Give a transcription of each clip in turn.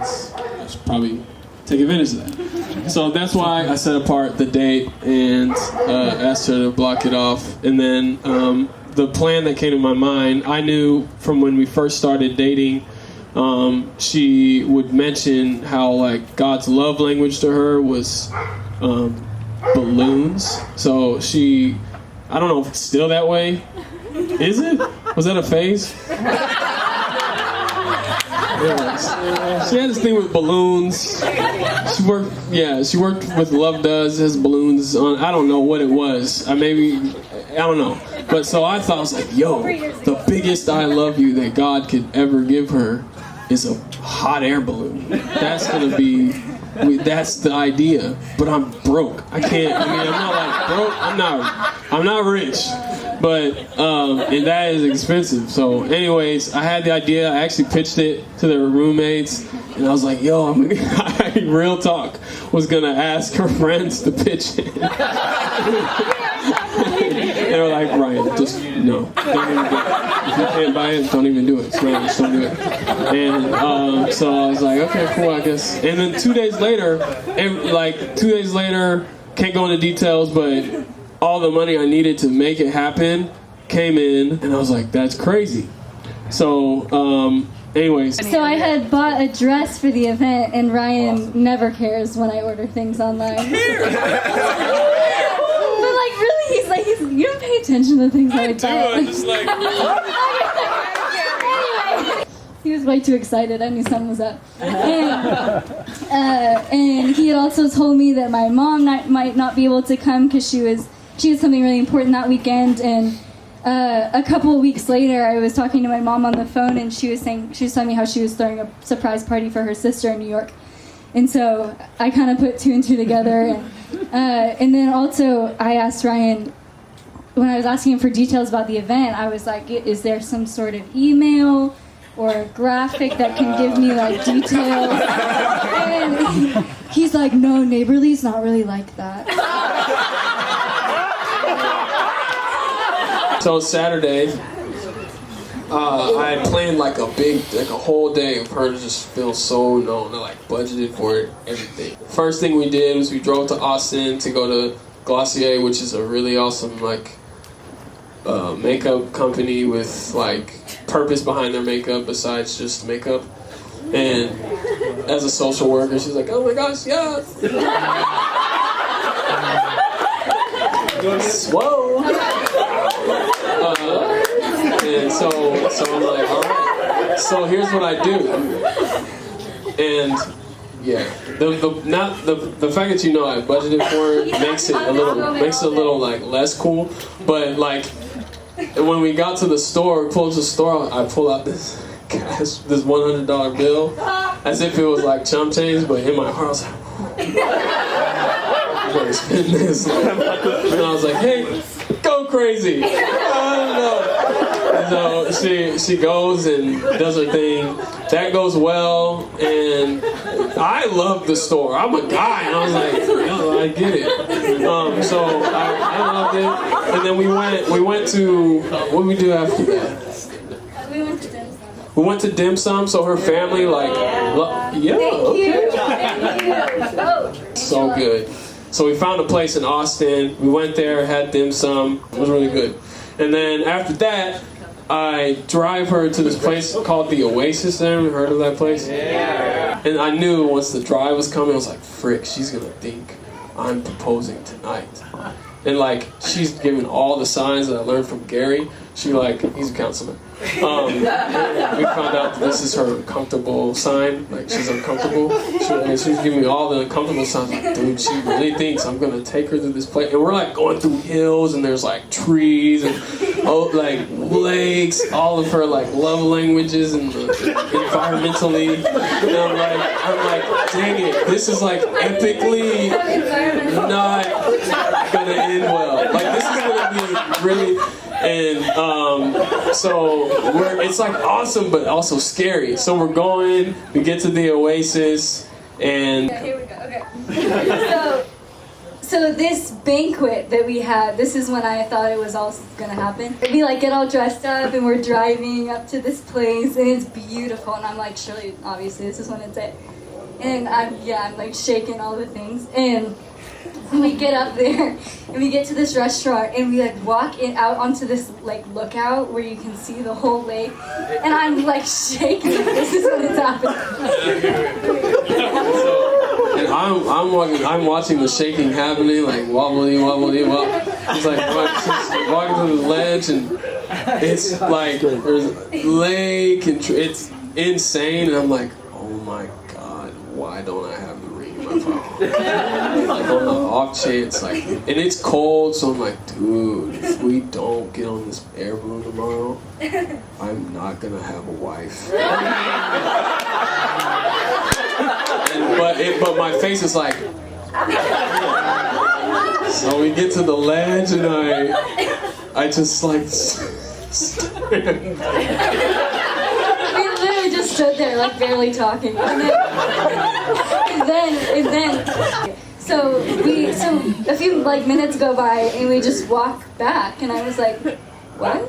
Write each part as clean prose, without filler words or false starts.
I should probably take advantage of that. So that's why I set apart the date and asked her to block it off. And then the plan that came to my mind, I knew from when we first started dating, she would mention how like God's love language to her was balloons. So I don't know if it's still that way. Is it? Was that a phase? She had this thing with balloons. She worked with Love Does, has balloons on. I don't know what it was. I don't know. But so I thought, I was like, yo, the biggest I love you that God could ever give her is a hot air balloon. That's gonna be, that's the idea. But I'm broke. I can't, I'm not like broke. I'm not rich. But, and that is expensive. So anyways, I had the idea. I actually pitched it to their roommates. And I was like, yo, real talk, was gonna ask her friends to pitch it. They were like, Ryan, just no. Don't even do it. If you can't buy it, don't even do it. So just don't do it. And so I was like, okay, cool, I guess. And then 2 days later, can't go into details, but all the money I needed to make it happen came in, and I was like, that's crazy. So, anyways. So I had bought a dress for the event, and Ryan never cares when I order things online. But like, really, he's like, you don't pay attention to things I buy. I'm just like... Anyway, he was way too excited. I knew something was up. And he had also told me that my mom might not be able to come because she had something really important that weekend. And a couple of weeks later, I was talking to my mom on the phone, and she was telling me how she was throwing a surprise party for her sister in New York. And so I kind of put two and two together. And then also I asked Ryan, when I was asking him for details about the event, I was like, is there some sort of email or a graphic that can give me like details? And he's like, no, Neighborly's not really like that. So Saturday, I had planned like a whole day of her to just feel so known. I like budgeted for it, everything. First thing we did was we drove to Austin to go to Glossier, which is a really awesome like makeup company with like purpose behind their makeup besides just makeup. And as a social worker, she's like, oh my gosh, yes. Whoa. And so I'm like, all right. So here's what I do. And yeah, the fact that I budgeted for it makes it a little like less cool. But like when we got to the store, pulled to the store, I pull out this $100 bill as if it was like chump change, but in my heart I was like, I'm gonna spend this. And I was like, hey, go crazy. I don't know. So she goes and does her thing. That goes well, and I love the store. I'm a guy, and I was like, yo, I get it. So I loved it. And then we went to, what did we do after that? We went to dim sum, so her family Thank you. So good. So we found a place in Austin. We went there, had dim sum. It was really good. And then after that, I drive her to this place called the Oasis. Ever heard of that place? Yeah. And I knew once the drive was coming, I was like, frick, she's gonna think I'm proposing tonight. And like, she's giving all the signs that I learned from Gary. He's a counselor. We found out that this is her uncomfortable sign. Like, she's uncomfortable. She's giving me all the uncomfortable signs. Like, dude, she really thinks I'm gonna take her to this place. And we're like going through hills, and there's like trees and like lakes, all of her like love languages and environmentally. And I'm like, dang it, this is like epically not gonna end well. Like, this is gonna be really. And so it's like awesome, but also scary. So we're going, we get to the Oasis, and Here we go. Okay. So this banquet that we had, this is when I thought it was all gonna happen. We like get all dressed up and we're driving up to this place and it's beautiful and I'm like, surely, obviously this is when it's it. And I'm like shaking all the things and we get up there and we get to this restaurant and we like walk out onto this like lookout where you can see the whole lake and I'm like shaking. This is when it's happening. And I'm watching the shaking happening, like wobbly. It's like walking to the ledge and it's like there's a lake and it's insane and I'm like, oh my god, why don't I have the ring in my phone? Like on the off chance, like, and it's cold, so I'm like, dude, if we don't get on this air balloon tomorrow, I'm not gonna have a wife. But my face is like. So we get to the ledge and I just like. We literally just stood there like barely talking, and then so a few like minutes go by and we just walk back and I was like, what?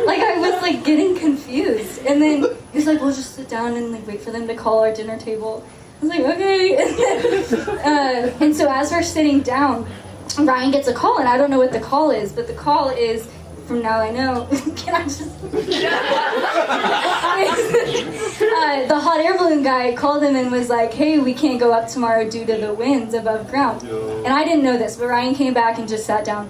Like I was like getting confused and then he was like, we'll just sit down and like wait for them to call our dinner table. I was like, okay. And so as we're sitting down, Ryan gets a call and I don't know what the call is, but the call is, from now I know, can I just... the hot air balloon guy called him and was like, hey, we can't go up tomorrow due to the winds above ground. And I didn't know this, but Ryan came back and just sat down.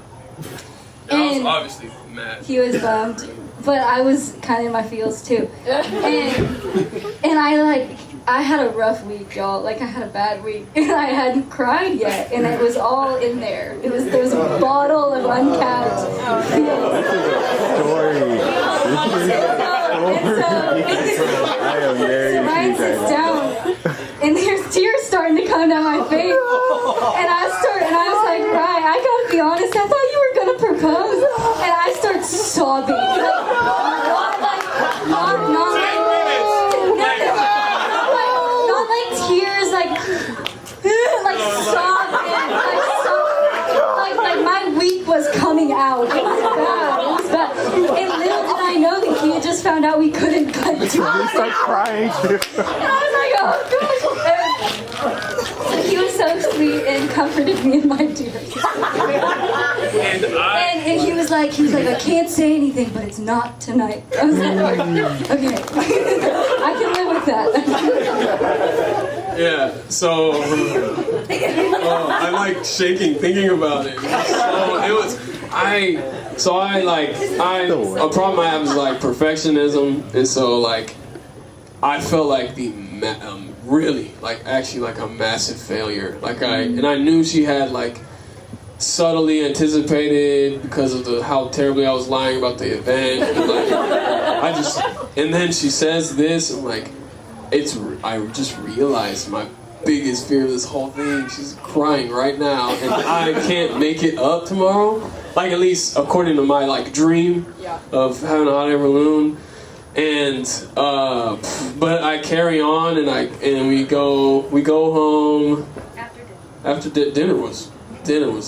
And I was obviously mad. He was bummed, but I was kind of in my feels too. And I had a rough week, y'all. Like I had a bad week, and I hadn't cried yet, and it was all in there. There was a bottle of uncapped feels. So Ryan sits down, and there's tears starting to come down my face, and I was like, Ryan, I gotta be honest, I thought you were gonna propose, and I start sobbing, like my week was coming out. It was bad. And little did I know that he had just found out we couldn't cut to. You start crying. And I was like, oh gosh. He was so sweet and comforted me in my tears. And he was like, I can't say anything, but it's not tonight. I was like, okay, I can live with that. Yeah, so I'm like shaking thinking about it. A problem I have is like perfectionism, and so like I felt like really like actually like a massive failure. Like I knew she had like subtly anticipated because of how terribly I was lying about the event. And, like, and then she says this, and like. I just realized my biggest fear of this whole thing. She's crying right now, and I can't make it up tomorrow. Like at least according to my like dream of having a hot air balloon. And but I carry on, and we go home. After dinner was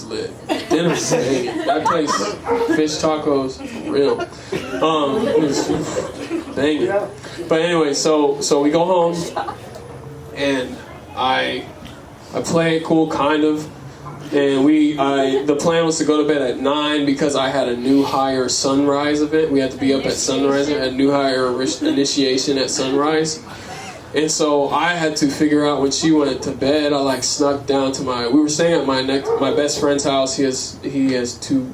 lit. Dinner was banging. That place, fish tacos, real. It was banging. But anyway, so we go home, and I play it cool, kind of, and the plan was to go to bed at 9 because I had a new hire sunrise event. We had to be up at sunrise. I had new hire initiation at sunrise. And so I had to figure out when she went to bed. I like snuck down to we were staying at my best friend's house. He has 2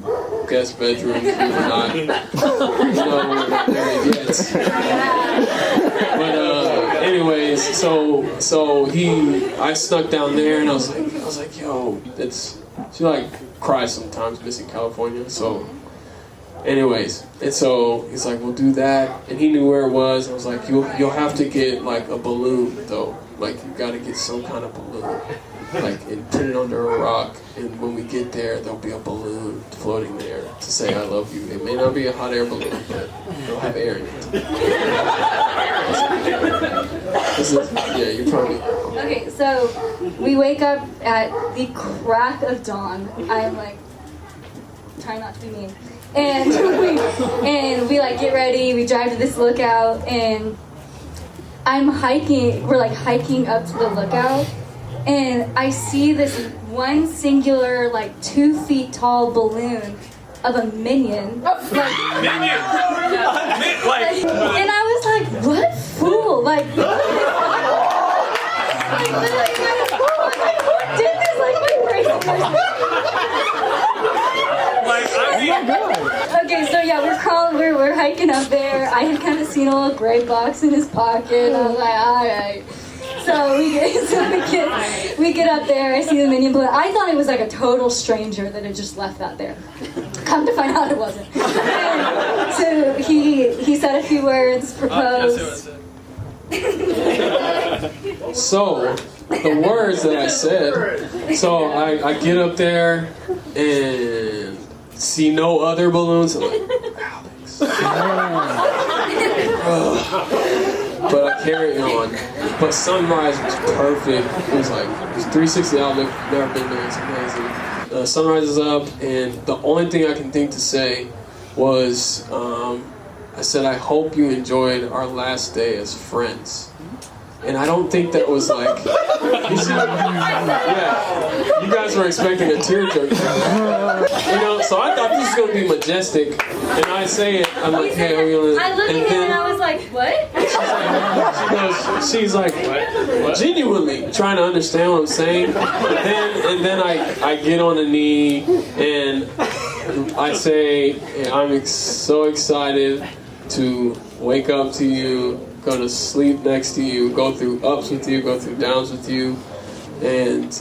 guest bedrooms. We were not, we're not married yet. But anyways, so I snuck down there and I was like, yo, she like cries sometimes missing California. So anyways, and so he's like, we'll do that, and he knew where it was. I was like, you'll have to get like a balloon though, like you got to get some kind of balloon, like and put it under a rock, and when we get there, there'll be a balloon floating there to say I love you. It may not be a hot air balloon, but it'll have air in it. You probably Okay, so we wake up at the crack of dawn. I'm like trying not to be mean, and we like get ready. We drive to this lookout, and I'm hiking. We're like hiking up to the lookout, and I see this one singular, like 2 feet tall balloon of a minion. Like, and I was like, what fool? Like, literally, who did this? Like, my crazy person. Okay, so yeah, we're crawling, we're hiking up there. I had kind of seen a little gray box in his pocket. I was like, all right. So we get up there. I see the minion balloon. I thought it was like a total stranger that had just left that there. Come to find out, it wasn't. And so he said a few words, proposed. So the words that I said. So I get up there and see no other balloons. I'm like, Alex. But I carry on. But sunrise was perfect. It was 360 outlook. Never been there. It's amazing. Sunrise is up, and the only thing I can think to say was, I said, I hope you enjoyed our last day as friends. And I don't think that was like, you see, yeah, you guys were expecting a tearjerker. So I thought this was going to be majestic. And I say it, I'm like, hey, are we going to... I looked at him and I was like, what? She's like, genuinely trying to understand what I'm saying. And then I get on a knee and I say, I'm so excited to wake up to you, go to sleep next to you, go through ups with you, go through downs with you, and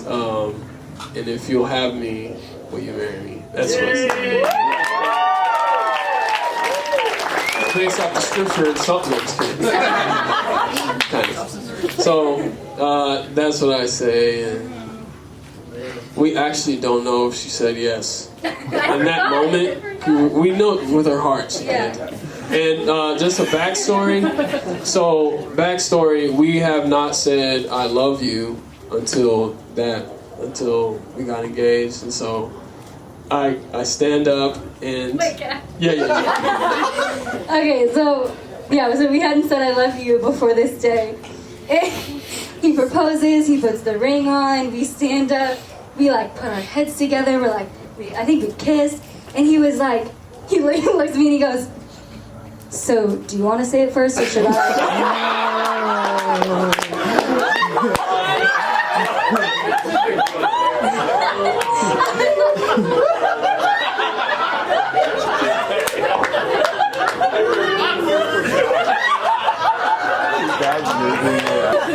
if you'll have me, will you marry me? That's what I said. Based off the scripture and supplements, kind of. So that's what I say, and we actually don't know if she said yes. In that moment, we know with her heart she did. And just a backstory. So, backstory, we have not said I love you until we got engaged. And so I stand up and yeah. Okay, so we hadn't said I love you before this day. He proposes, he puts the ring on, we stand up, we like put our heads together, we're like, I think we kissed, and he was like, he looks at me and he goes, so, do you want to say it first, or should I?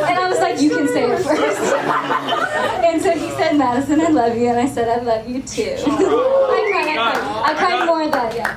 And I was like, you can say it first. And so he said, Madison, I love you. And I said, I love you too. I cried more than that, yeah.